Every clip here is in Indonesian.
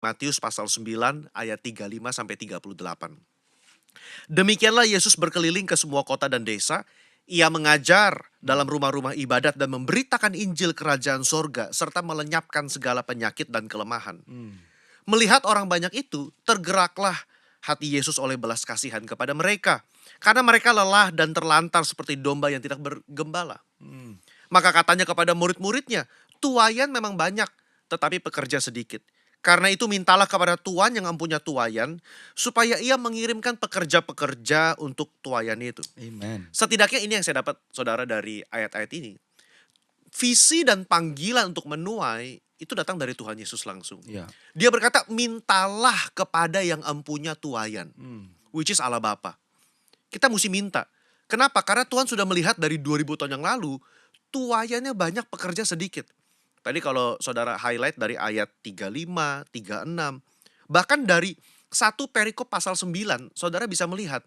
Matius pasal 9 ayat 35 sampai 38. Demikianlah Yesus berkeliling ke semua kota dan desa. Ia mengajar dalam rumah-rumah ibadat dan memberitakan Injil kerajaan sorga serta melenyapkan segala penyakit dan kelemahan. Melihat orang banyak itu, tergeraklah hati Yesus oleh belas kasihan kepada mereka. Karena mereka lelah dan terlantar seperti domba yang tidak bergembala. Maka katanya kepada murid-muridnya, tuaian memang banyak, tetapi pekerja sedikit. Karena itu mintalah kepada Tuhan yang mempunyai tuaian, supaya ia mengirimkan pekerja-pekerja untuk tuaian itu. Amen. Setidaknya ini yang saya dapat, saudara, dari ayat-ayat ini. Visi dan panggilan untuk menuai itu datang dari Tuhan Yesus langsung. Ya. Dia berkata, mintalah kepada yang empunya tuaian, which is Allah Bapa. Kita mesti minta. Kenapa? Karena Tuhan sudah melihat dari 2000 tahun yang lalu, tuaiannya banyak, pekerja sedikit. Tadi kalau saudara highlight dari ayat 35, 36, bahkan dari satu perikop pasal 9, saudara bisa melihat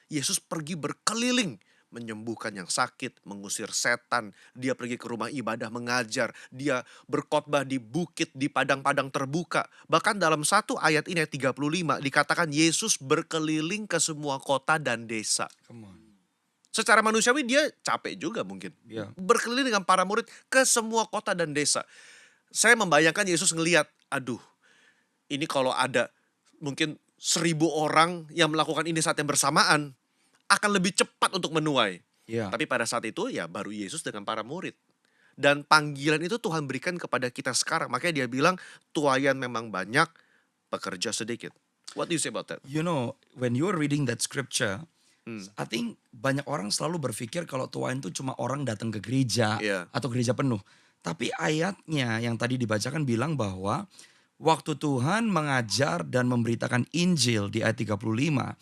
Yesus pergi berkeliling, menyembuhkan yang sakit, mengusir setan. Dia pergi ke rumah ibadah mengajar. Dia berkhotbah di bukit, di padang-padang terbuka. Bahkan dalam satu ayat ini, ayat 35, dikatakan Yesus berkeliling ke semua kota dan desa. Come on. Secara manusiawi dia capek juga mungkin. Ya. Berkeliling dengan para murid ke semua kota dan desa. Saya membayangkan Yesus ngelihat, aduh, ini kalau ada mungkin 1000 orang yang melakukan ini saat yang bersamaan, akan lebih cepat untuk menuai. Ya. Tapi pada saat itu ya baru Yesus dengan para murid. Dan panggilan itu Tuhan berikan kepada kita sekarang. Makanya dia bilang, tuaian memang banyak, pekerja sedikit. What do you say about that? You know, when you're reading that scripture, I think banyak orang selalu berpikir kalau tuaian itu cuma orang datang ke gereja Iya. atau gereja penuh. Tapi ayatnya yang tadi dibacakan bilang bahwa waktu Tuhan mengajar dan memberitakan Injil di ayat 35,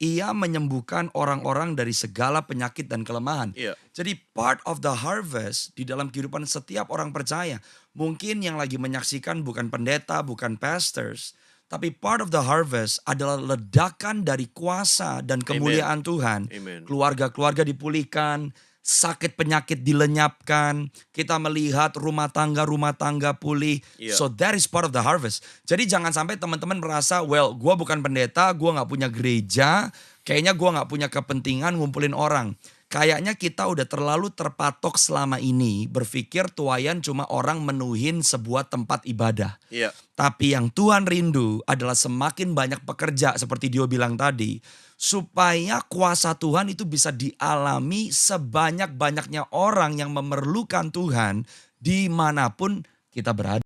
ia menyembuhkan orang-orang dari segala penyakit dan kelemahan. Iya. Jadi part of the harvest di dalam kehidupan setiap orang percaya. Mungkin yang lagi menyaksikan bukan pendeta, bukan pastors. Tapi part of the harvest adalah ledakan dari kuasa dan kemuliaan Tuhan. Amen. Keluarga-keluarga dipulihkan, sakit penyakit dilenyapkan. Kita melihat rumah tangga pulih. Iya. So that is part of the harvest. Jadi jangan sampai teman-teman merasa, well, gue bukan pendeta, gue gak punya gereja. Kayaknya gue gak punya kepentingan ngumpulin orang. Kayaknya kita udah terlalu terpatok selama ini berpikir tuaian cuma orang menuhin sebuah tempat ibadah. Iya. Tapi yang Tuhan rindu adalah semakin banyak pekerja seperti Dio bilang tadi. Supaya kuasa Tuhan itu bisa dialami sebanyak-banyaknya orang yang memerlukan Tuhan dimanapun kita berada.